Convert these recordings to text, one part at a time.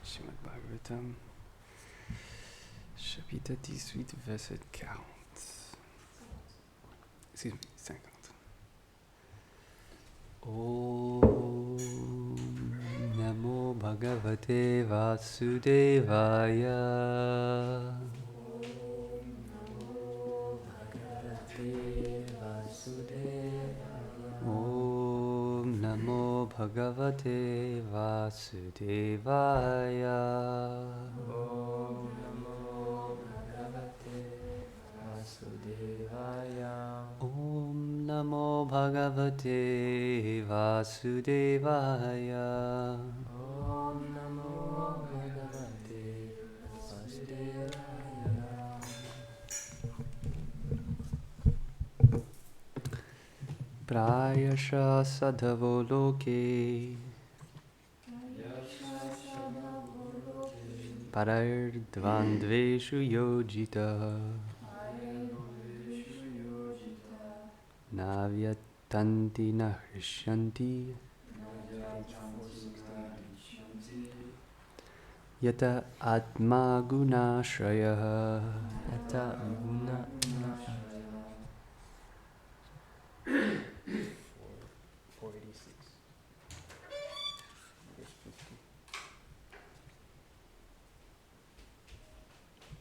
Srimad Bhagavatam, chapitre 18, verset 40. Excuse me, 50. Om Namo Bhagavate Vasudevaya. Om Namo Bhagavate Vasudevaya. Om Namo Bhagavate Vasudevaya. Om Namo Bhagavate Vasudevaya. Om Namo Bhagavate Vasudevaya. Prayasha sadhavo loke parardvandveshu yojita navyatanti nahrishanti yata atma gunashraya. Yata Guna 486.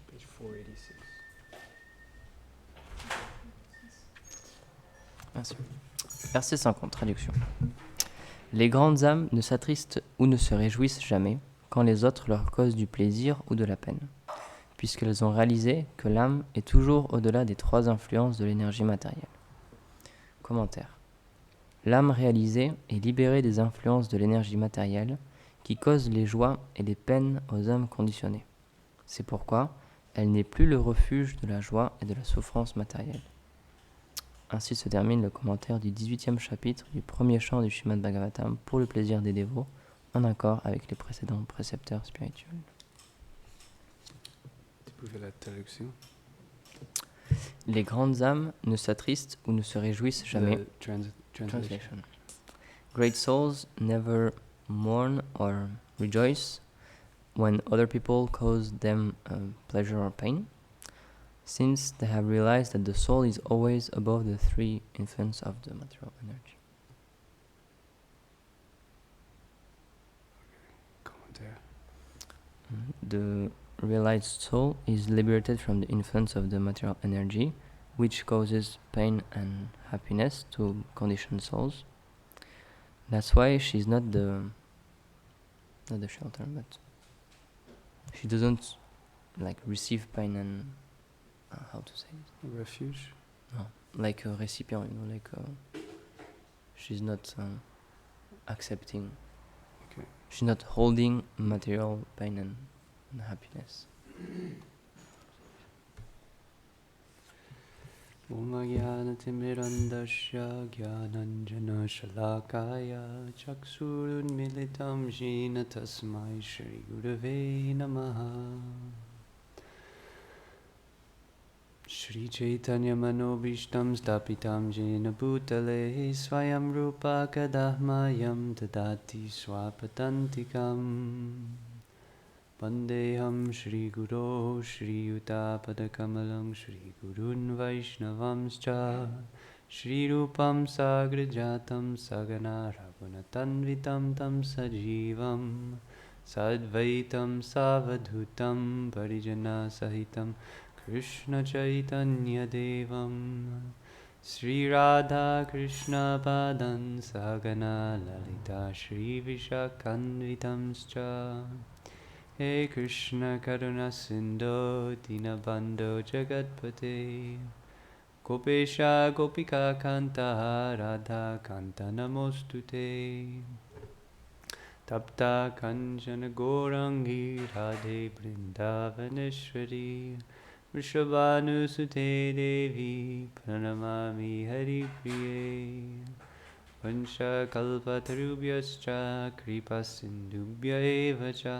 Page 486. Merci. Verset 50, traduction. Les grandes âmes ne s'attristent ou ne se réjouissent jamais quand les autres leur causent du plaisir ou de la peine, puisqu'elles ont réalisé que l'âme est toujours au-delà des trois influences de l'énergie matérielle. Commentaire. L'âme réalisée est libérée des influences de l'énergie matérielle qui causent les joies et les peines aux âmes conditionnées. C'est pourquoi elle n'est plus le refuge de la joie et de la souffrance matérielle. Ainsi se termine le commentaire du 18e chapitre du premier chant du Srimad Bhagavatam pour le plaisir des dévots, en accord avec les précédents précepteurs spirituels. Tu peux faire la traduction? Les grandes âmes ne s'attristent ou ne se réjouissent jamais. Translation. Great souls never mourn or rejoice when other people cause them pleasure or pain, since they have realized that the soul is always above the three influences of the material energy. Commentaire. The realized soul is liberated from the influence of the material energy, which causes pain and happiness to conditioned souls. That's why she's not the shelter, but she doesn't like receive pain and how to say it? Refuge. No, like a recipient, like she's not accepting. Okay. She's not holding material pain and happiness. Om Jnanatimmirandasya Jnananjana Shalakaya Chaksurunmilitam Jena Tasmai Shri Gurave Namaha. Shri Chaitanya Manobhishtam Stapitam Jena Bhutale Swayam Rupa Kadahmayam Tadati Swapatantikam Vandeham Shri Guru Shri Yuta Padakamalam Shri Gurun Vaishnavamscha Shri Rupam Sagrajatam Sagana Ragunatanvitam Tam Sajivam Sadvaitam Savadhutam Parijana Sahitam Krishna Chaitanya Devam Sri Radha Krishna Padan Sagana Lalita Shri Vishakanvitamscha He Krishna Karuna Sindhu Dinabandho Jagatpate Gopesha Gopika Kanta Radha Kanta Namostute Tapta Kanchana Gorangi Radhe Vrindavaneshwari Vrishabhanusute Devi Pranamami Hari Priye Vansha Kalpatarubhyascha Kripa Sindhubhya Evacha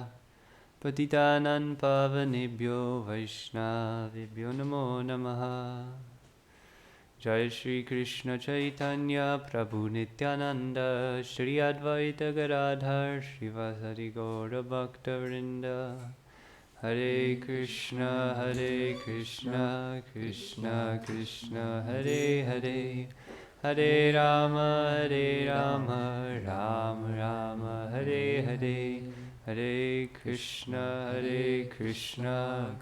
Patitānaṁ pavanebhyo Vaishnavibhyo namo namaha. Jai Shri Krishna Chaitanya Prabhu Nityananda Shri Advaita Gadadhar Srivasadi Gaura Bhakta Vrinda Hare Krishna Krishna Krishna Hare Hare Hare Rama Rama Rama Hare Hare Hare Krishna Krishna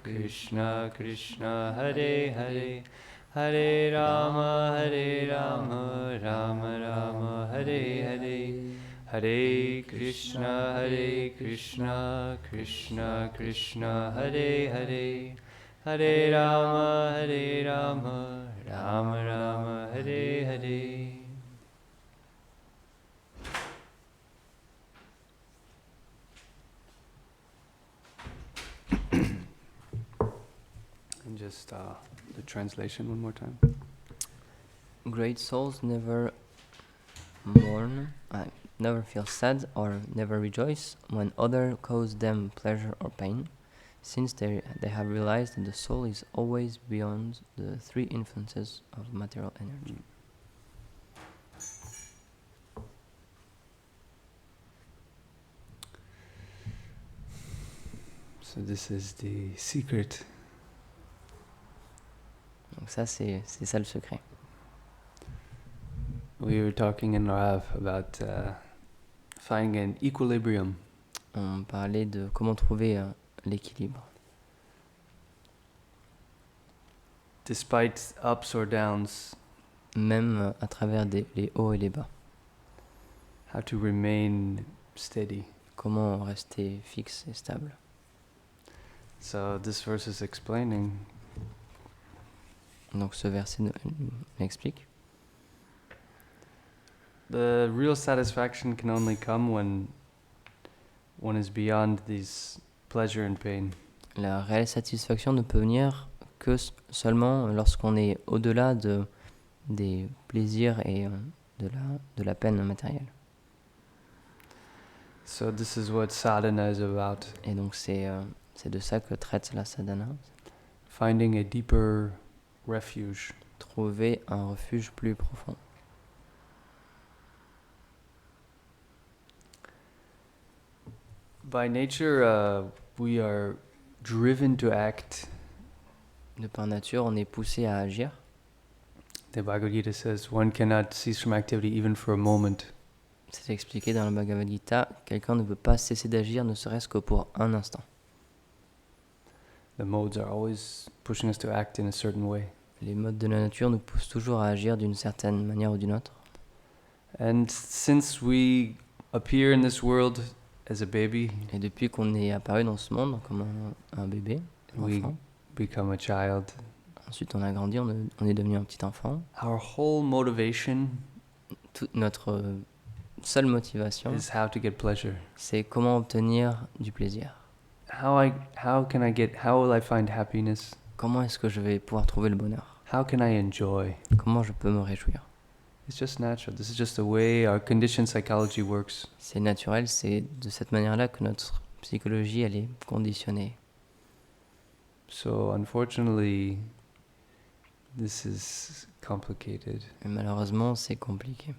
Krishna Hare Hare Hare Rama Rama Rama Hare Hare Hare Krishna Krishna Krishna Hare Hare Hare Rama Rama Rama Hare Hare. And just the translation one more time. Great souls never mourn, never feel sad or never rejoice when others cause them pleasure or pain, since they have realized that the soul is always beyond the three influences of material energy. So this is the secret. Donc ça, c'est ça le secret. We were talking in Rav about finding an equilibrium. On parlait de comment trouver l'équilibre. Despite ups or downs. Même à travers les hauts et les bas. How to remain steady. Comment rester fixe et stable. So this verse is explaining. Donc ce verset m'explique. The real satisfaction can only come when one is beyond these pleasure and pain. La réelle satisfaction ne peut venir que seulement lorsqu'on est au-delà des plaisirs et de la peine matérielle. So this is what sadhana is about. Et donc c'est de ça que traite la sadhana. Finding a deeper refuge. Trouver un refuge plus profond. By nature, we are driven to act. De par nature, on est poussé à agir. The Bhagavad Gita says one cannot cease from activity even for a moment. C'est expliqué dans le Bhagavad Gita, quelqu'un ne peut pas cesser d'agir, ne serait-ce que pour un instant. The modes are always pushing us to act in a certain way. Les modes de la nature nous poussent toujours à agir d'une certaine manière ou d'une autre. And since we appear in this world as a baby, et depuis qu'on est apparu dans ce monde comme un bébé, un enfant, become a child. Ensuite on a grandi, on est devenu un petit enfant. Our whole motivation, toute notre seule motivation, is how to get pleasure. C'est comment obtenir du plaisir. How will I find happiness? Comment est-ce que je vais pouvoir trouver le bonheur? How can I enjoy? Comment je peux me réjouir? It's just natural. This is just the way our conditioned psychology works. C'est naturel, c'est de cette manière-là que notre psychologie elle est conditionnée. So unfortunately, this is complicated. Et malheureusement, c'est compliqué.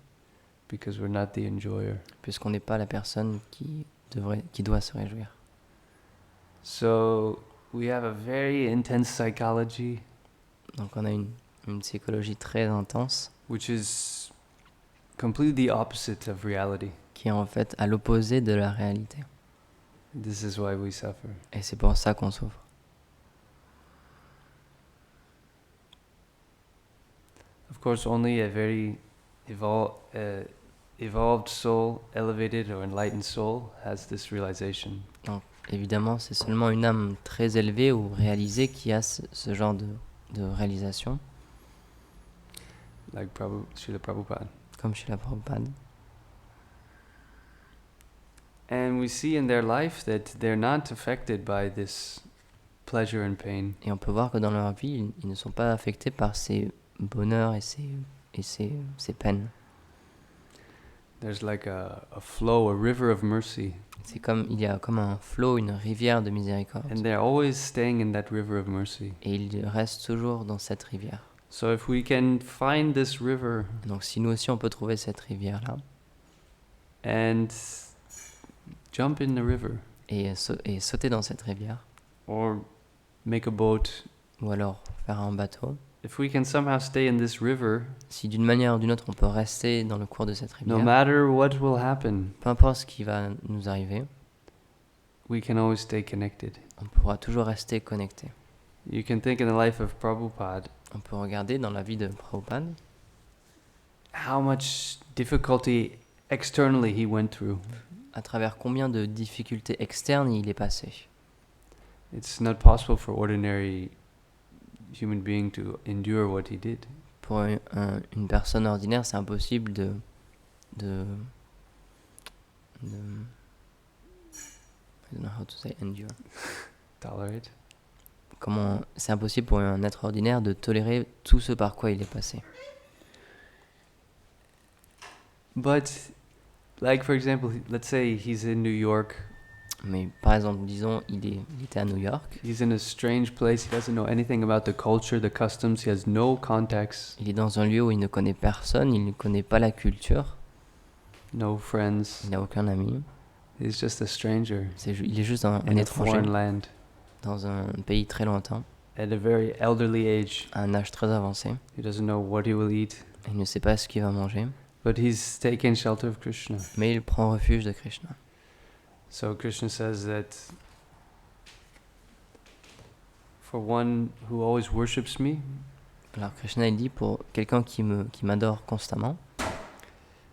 Because we're not the enjoyer. Puisqu'on n'est pas la personne qui doit se réjouir. So we have a very intense psychology. Donc on a une psychologie très intense. Which is completely the opposite of reality. Qui est en fait à l'opposé de la réalité. This is why we suffer. Et c'est pour ça qu'on souffre. Of course, only a very evolved soul, elevated or enlightened soul, has this realization. Donc, évidemment, c'est seulement une âme très élevée ou réalisée qui a ce genre de réalisation. Like Srila Prabhupada. Comme Srila Prabhupada. And we see in their life that they're not affected by this pleasure and pain. Et on peut voir que dans leur vie, ils ne sont pas affectés par ces bonheurs et ces peines. There's like a flow, a river of mercy. Il y a comme un flot, une rivière de miséricorde. And they're always staying in that river of mercy. Et ils restent toujours dans cette rivière. So if we can find this river Donc si nous aussi on peut trouver cette rivière-là and jump in the river et sauter dans cette rivière, or make a boat, ou alors faire un bateau, if we can somehow stay in this river, si d'une manière ou d'une autre on peut rester dans le cours de cette no rivière, matter what will happen, peu importe ce qui va nous arriver, we can always stay connected. on pourra toujours rester connecté. You can think in the life of Prabhupada, On peut regarder dans la vie de Prabhupada how much difficulty externally he went through. à travers combien de difficultés externes il est passé. It's not possible for ordinary human being to endure what he did. Pour une personne ordinaire, c'est impossible de I don't know how to say endure. Tolerate. C'est impossible pour un être ordinaire de tolérer tout ce par quoi il est passé. But, like for example, let's say he's in New York. Mais par exemple, disons, il était à New York. He's in a strange place. He doesn't know anything about the culture, the customs. He has no contacts, Il est dans un lieu où il ne connaît personne, il ne connaît pas la culture, no friends. il n'a aucun ami. He's just a stranger Il est juste un in a étranger foreign land dans un pays très lointain, at a very elderly age. à un âge très avancé. He doesn't know what he will eat, Il ne sait pas ce qu'il va manger, but he's taken shelter of Krishna. mais il prend refuge de Krishna. So Krishna says that for one who always worships me, Alors Krishna il dit pour quelqu'un qui m'adore constamment,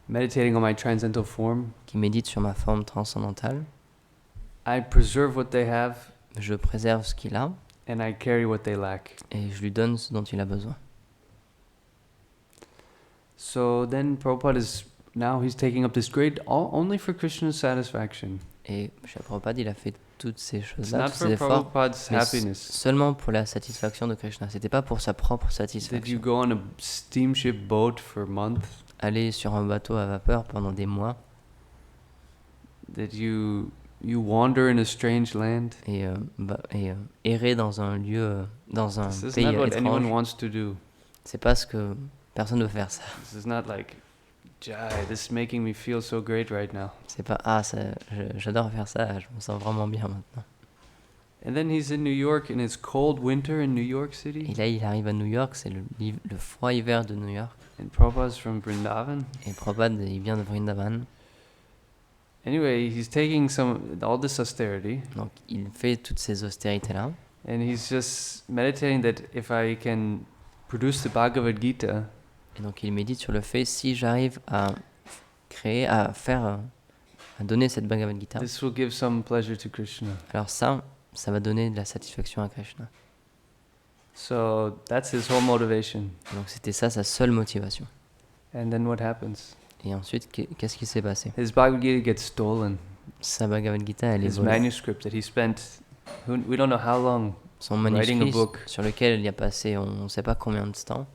meditating on my transcendental form, qui médite sur ma forme transcendantale, I preserve what they have je préserve ce qu'il a and I carry what they lack. et je lui donne ce dont il a besoin. So then Prabhupada he's taking up this great only for Krishna's satisfaction. Et Srila Prabhupada, il a fait toutes ces It's choses-là, not tous ces for efforts, Prabhupada's mais happiness. seulement pour la satisfaction de Krishna. C'était pas pour sa propre Did you satisfaction. go on a steamship boat for months? Aller sur un bateau à vapeur pendant des mois Did you wander in a strange land? et errer dans un lieu, dans un This is pays not what anyone étrange, wants to do. c'est pas ce que personne veut faire ça. This is not like, Jai, this is making me feel so great right now. C'est pas j'adore faire ça, je me sens vraiment bien maintenant. And then he's in New York in his cold winter in New York Et City. là, il arrive à New York, c'est le froid hiver de New York. And Prabhupada's from Vrindavan. Et Prabhupada, il vient de Vrindavan. Anyway, he's taking all this austerity, Donc, il fait toutes ces austérités-là. and he's just meditating that if I can produce the Bhagavad Gita, Et donc, il médite sur le fait, si j'arrive à créer, à donner cette Bhagavad Gita, this will give some pleasure to Krishna. alors ça va donner de la satisfaction à Krishna. So that's his whole motivation. Donc, c'était ça sa seule motivation. And then what happens? Et ensuite, qu'est-ce qui s'est passé? His Bhagavad Gita gets stolen. Sa Bhagavad Gita, elle est His volée. manuscript that he spent, we don't know how long, Son writing a manuscrit book. sur lequel il a passé on ne sait pas combien de temps.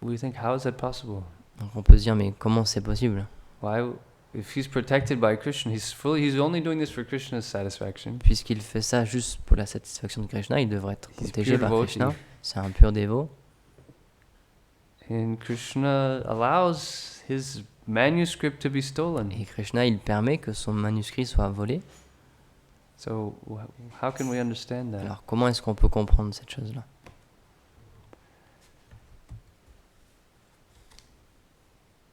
We think, how is that possible? Donc, on peut se dire, mais comment c'est possible? Why, if he's protected by Krishna, he's only doing this for Krishna's satisfaction. Puisqu'il fait ça juste pour la satisfaction de Krishna, il devrait être He's protégé pure par devotee. Krishna. C'est un pur dévot. And Krishna allows his manuscript to be stolen. Et Krishna, il permet que son manuscrit soit volé. So how can we understand that? Alors, comment est-ce qu'on peut comprendre cette chose-là?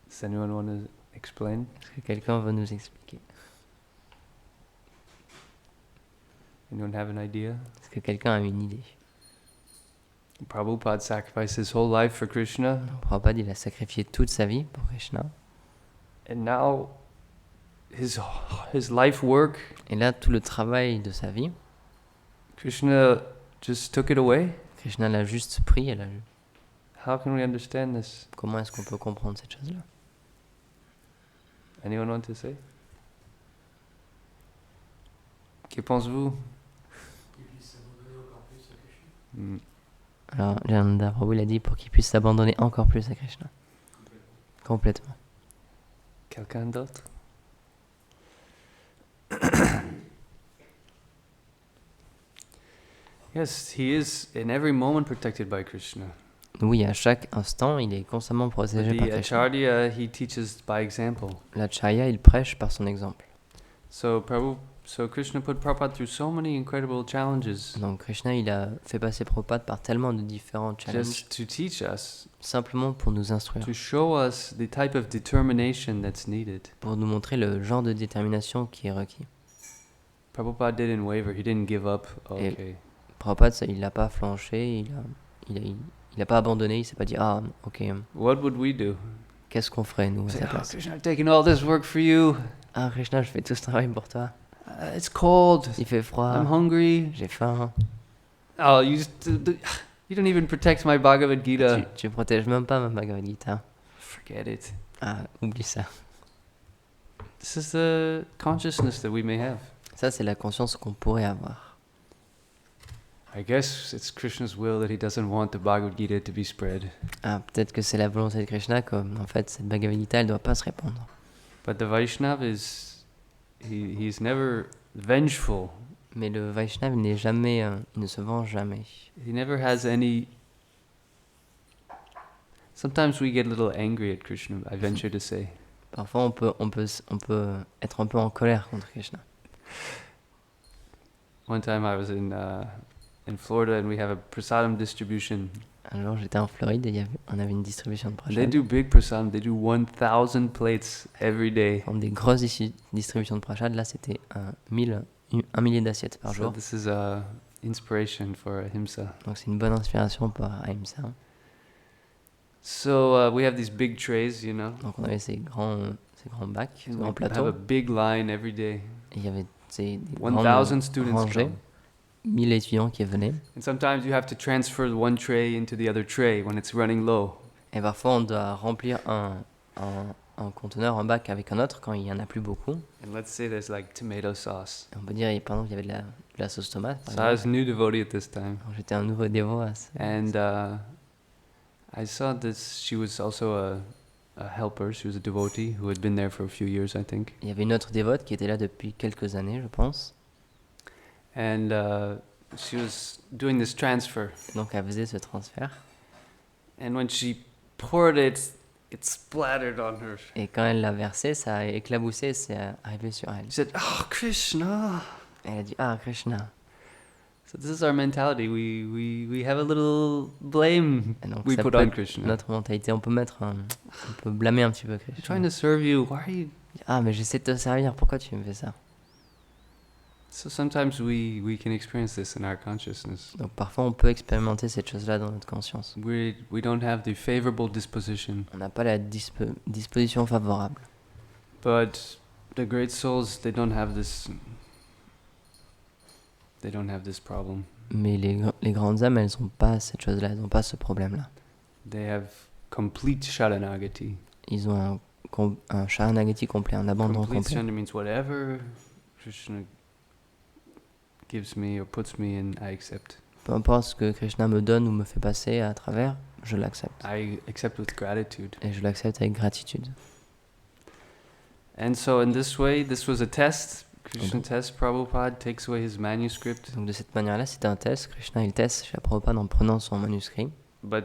Does anyone want to explain? Est-ce que quelqu'un veut nous expliquer? Anyone have an idea? Est-ce que quelqu'un a une idée? Prabhupada sacrificed his whole life for Krishna, Prabhupada, il a sacrifié toute sa vie pour Krishna. and now his life work, Et là, tout le travail de sa vie, Krishna just took it away. Krishna l'a juste pris. How can we understand this? Comment est-ce qu'on peut comprendre cette chose-là? Anyone want to say? Que pensez-vous? Hmm. Alors, Jananda Prabhu l'a dit pour qu'il puisse s'abandonner encore plus à Krishna. Complètement. Quelqu'un d'autre? Yes, he is in every moment protected by Krishna. Oui, à chaque instant, il est constamment But protégé par the Krishna. Acharya, he teaches by example. L'acharya, il prêche par son exemple. So Krishna put Prabhupada through so many incredible challenges Donc Krishna, il a fait passer Prabhupada par tellement de différents challenges, just to teach us, simplement pour nous instruire, to show us the type of determination that's needed. pour nous montrer le genre de détermination qui est requis. Prabhupada didn't waver, he didn't give up. Okay. Prabhupada, ça, il n'a pas flanché, il a pas abandonné, il s'est pas dit ah ok, What would we do? qu'est-ce qu'on ferait nous à Say, sa oh, place? Krishna, I've taken all this work for you. Ah Krishna, je fais tout ce travail pour toi. It's cold. Il fait froid, I'm hungry. j'ai faim. Oh, you don't even protect my Bhagavad Gita. Tu protèges même pas ma Bhagavad Gita. Forget it. Ah, oublie ça. This is the consciousness that we may have. Ça, c'est la conscience qu'on pourrait avoir. I guess it's Krishna's will that he doesn't want the Bhagavad Gita to be spread. Ah, peut-être que c'est la volonté de Krishna, comme en fait cette Bhagavad Gita, elle doit pas se répandre. But the Vaishnava he's never vengeful. Mais le Vaishnav, il n'est jamais, il ne se venge jamais. He never has any. Sometimes we get a little angry at Krishna, I venture to say. Parfois, on peut être un peu en colère contre Krishna. One time I was in Florida and we have a prasadam distribution. Un jour, j'étais en Floride et on avait une distribution de They prashad. do big prasadam. They do 1,000 plates every day. Comme des grosses distributions de prashad, là, c'était un millier d'assiettes par So jour. this is a inspiration for ahimsa. Donc, c'est une bonne inspiration pour Ahimsa. So we have these big trays, you know. Donc, on avait ces grands bacs, ces And grands we have plateaux. a big line every day. Et il y avait des 1,000 grandes students rangées, come. 1000 étudiants qui venaient. And sometimes you have to transfer the one tray into the other tray when it's running low. Et parfois, on doit remplir un conteneur, un bac avec un autre quand il n'y en a plus beaucoup. And let's say there's like tomato sauce. Et on peut dire, par exemple, il y avait de la sauce tomate. Par So I exemple. was a new devotee at this time. Donc, j'étais un nouveau dévot à ce. And I saw this, she was also a helper, she was a devotee who had been there for a few years, I think. Il y avait une autre dévote qui était là depuis quelques années, je pense. And she was doing this transfer. Donc elle faisait ce transfert. And when she poured it, it splattered on her. Et quand elle l'a versé, ça a éclaboussé, c'est arrivé sur elle. She said, "Oh, Krishna." Elle a dit, ah, Krishna. So this is our mentality. We have a little blame Et donc we ça put peut on être Krishna. notre mentalité. On peut blâmer un petit peu I'm Krishna. trying to serve you. Why are you? Ah, mais j'essaie de te servir, pourquoi tu me fais ça? So sometimes we can experience this in our consciousness. Donc parfois on peut expérimenter cette chose-là dans notre conscience. We don't have the favorable disposition, On n'a pas la disposition favorable. but the great souls they don't have this problem. Mais les grandes âmes, elles n'ont pas cette chose-là, elles n'ont pas ce problème-là. They have complete sharanagati. Ils ont un sharanagati complet, un abandon Complete complet. surrender means whatever Krishna gives me or puts me in, I accept. Peu importe ce que Krishna me donne ou me fait passer à travers, je l'accepte. I accept with gratitude. Et je l'accepte avec gratitude. And so in this way, this was a test. Krishna Okay. tests Prabhupada, takes away his manuscript. Donc de cette manière-là, c'était un test. Krishna, il teste chez Prabhupada en prenant son manuscrit. But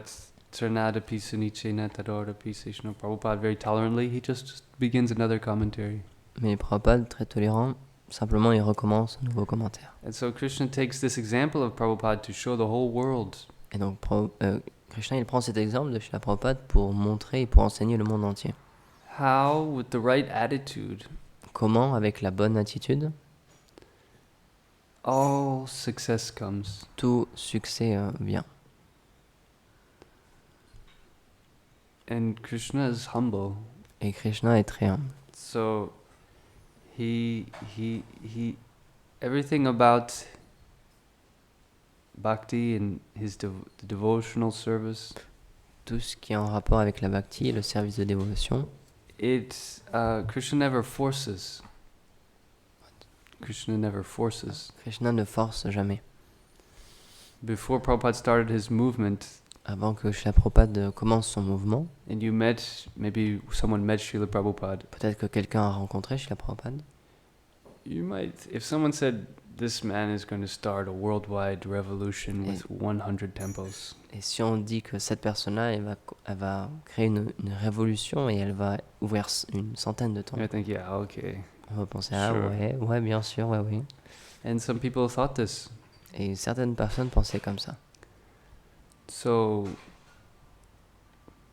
Tranadapi Sunichena Tadorapi Seshna Prabhupada very tolerantly, he just begins another commentary. Mais Prabhupada, très tolérant, simplement il recommence un nouveau commentaire. And so Krishna takes this example of Prabhupada to show the whole world Et donc Krishna, il prend cet exemple de Srila Prabhupada pour montrer et pour enseigner le monde entier. how, with the right attitude, Comment, avec la bonne attitude, all success comes. tout succès vient. And Krishna is humble. Et Krishna est très humble. So he everything about bhakti and his the devotional service, Tout ce qui est en rapport avec la bhakti et le service de dévotion, Krishna never forces. Krishna never forces. Krishna ne force jamais. Before Prabhupada started his movement, Avant que Srila Prabhupada commence son mouvement, and maybe someone met Srila Prabhupada, peut-être que quelqu'un a rencontré Srila Prabhupada. you might, if someone said, this man is going to start a worldwide revolution Et- with 100 temples. Et si on dit que cette personne-là, elle va créer une révolution et elle va ouvrir une centaine de I temples, think, yeah, okay. on va penser, Sure. ouais, bien sûr, ouais, oui. And some people thought this. Et certaines personnes pensaient comme ça. So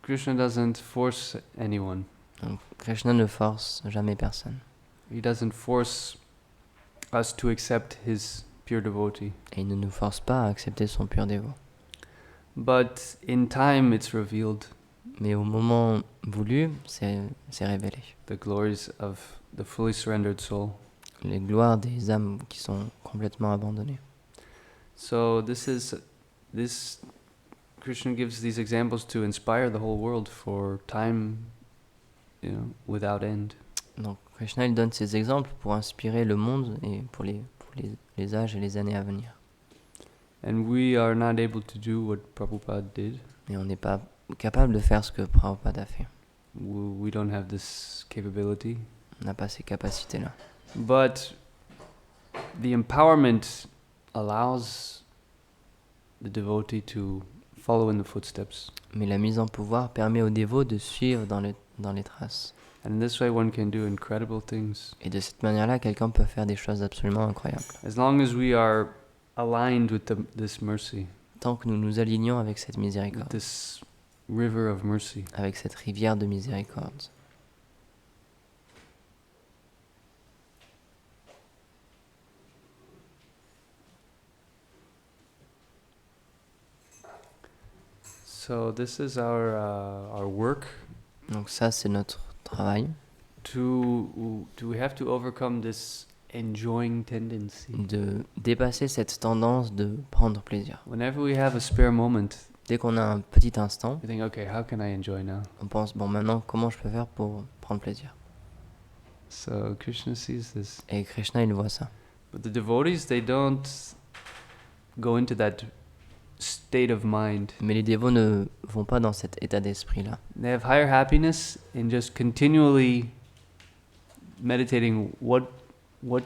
Krishna doesn't force anyone. Donc Krishna ne force jamais personne. He doesn't force us to accept his pure devotee. Et il ne nous force pas à accepter son pur dévot. But in time it's revealed Mais au moment voulu, c'est révélé. the glories of the fully surrendered soul. Les gloires des âmes qui sont complètement abandonnées. So this Krishna gives these examples to inspire the whole world for time, without end. Donc Krishna il donne ces exemples pour inspirer le monde et pour les âges et les années à venir. And we are not able to do what Prabhupada did. Mais on n'est pas capable de faire ce que Prabhupada a fait. We don't have this capability. On n'a pas ces capacités-là. But the empowerment allows the devotee to follow in the footsteps. Mais la mise en pouvoir permet aux dévots de suivre dans les traces. And in this way one can do incredible things. Et de cette manière-là, quelqu'un peut faire des choses absolument incroyables. As long as we are aligned with this mercy, Tant que nous nous alignons avec cette with miséricorde, this river of mercy. avec cette rivière de miséricorde. So this is our work. Donc ça, c'est notre travail, We have to overcome this enjoying tendency. de dépasser cette tendance de prendre plaisir. Whenever we have a spare moment, Dès qu'on a un petit instant, we think, okay, how can I enjoy now? on pense, bon maintenant, comment je peux faire pour prendre plaisir? So Krishna sees this. Et Krishna, il voit ça. But the devotees, they don't go into that state of mind. Mais les dévots ne vont pas dans cet état d'esprit-là. They have higher happiness in just continually meditating what will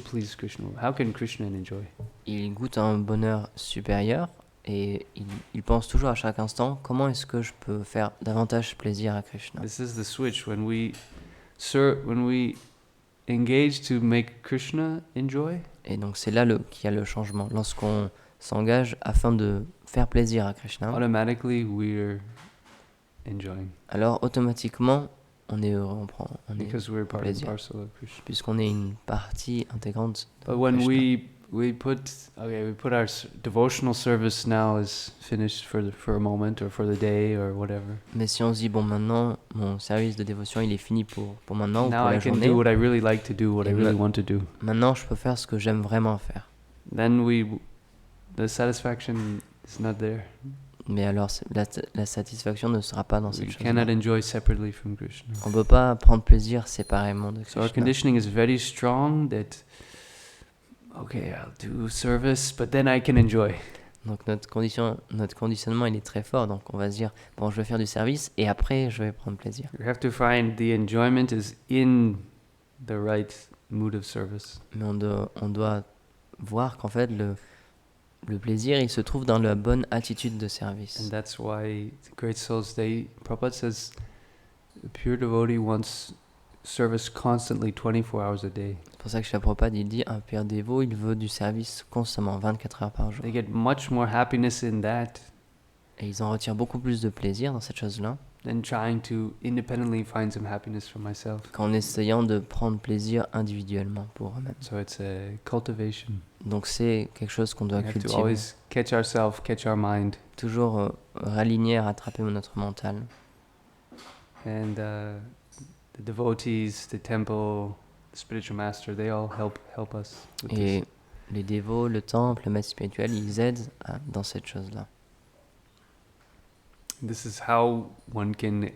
please Krishna. How can Krishna enjoy? Ils goûtent un bonheur supérieur et ils pensent toujours à chaque instant comment est-ce que je peux faire davantage plaisir à Krishna. This is the switch when we engage to make Krishna enjoy. Et donc c'est là qu'il y a le changement. Lorsqu'on s'engage afin de faire plaisir à Krishna, Automatically we're enjoying alors automatiquement on est heureux, on est because we're part and plaisir. parcel of Krishna. Puisqu'on est une partie intégrante de But when Krishna. we put our devotional service now is finished for a moment or for the day or whatever. Mais si on se dit, bon maintenant mon service de dévotion il est fini pour maintenant ou pour Now la I can journée, do what I really like to do, what I Et really ma- want to do. maintenant je peux faire ce que j'aime vraiment faire. Then the satisfaction is not there. Mais alors la satisfaction ne sera pas dans cette We chose. cannot enjoy separately from Krishna. On ne peut pas prendre plaisir séparément de So our Krishna. conditioning is very strong that, okay, I'll do service, but then I can enjoy. Donc notre conditionnement il est très fort. Donc on va se dire, bon je vais faire du service et après je vais prendre plaisir. You have to find the enjoyment is in the right mood of service. Mais on doit voir qu'en fait le plaisir il se trouve dans la bonne attitude de service. And that's why the great souls, Prabhupada says, the pure devotee wants service constantly 24 hours a day. C'est pour ça que Srila Prabhupada il dit, un père dévot il veut du service constamment, 24 heures par jour. They get much more happiness in that Et ils en retirent beaucoup plus de plaisir dans cette chose-là than trying to independently find some happiness for myself. qu'en essayant de prendre plaisir individuellement pour eux-mêmes. So it's a cultivation. Donc c'est quelque chose qu'on doit We have to cultiver. always catch ourselves, catch our mind. Toujours raligner, rattraper notre mental. And the devotees, the temple, the spiritual master, they all help us with Et this. les dévots, le temple, le maître spirituel, ils aident dans cette chose-là. This is how one can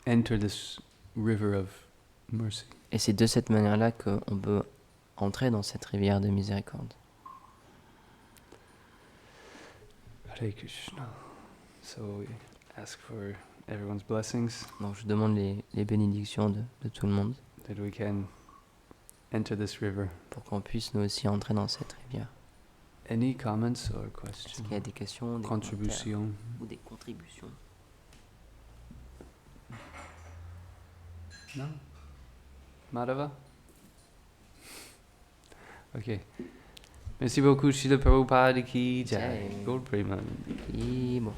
enter this river of mercy. Et c'est de cette manière-là qu'on peut entrer dans cette rivière de miséricorde. Hare Krishna. So we ask for everyone's blessings Donc je demande les bénédictions de tout le monde that we can enter this river. pour qu'on puisse nous aussi entrer dans cette rivière. Any comments or Est-ce questions? qu'il y a des questions, des commentaires Contributions? ou des contributions? No? Madhava? Ok. Merci beaucoup, Srila Prabhupada ki jai. Jai. Gaur Premanand. Et bon.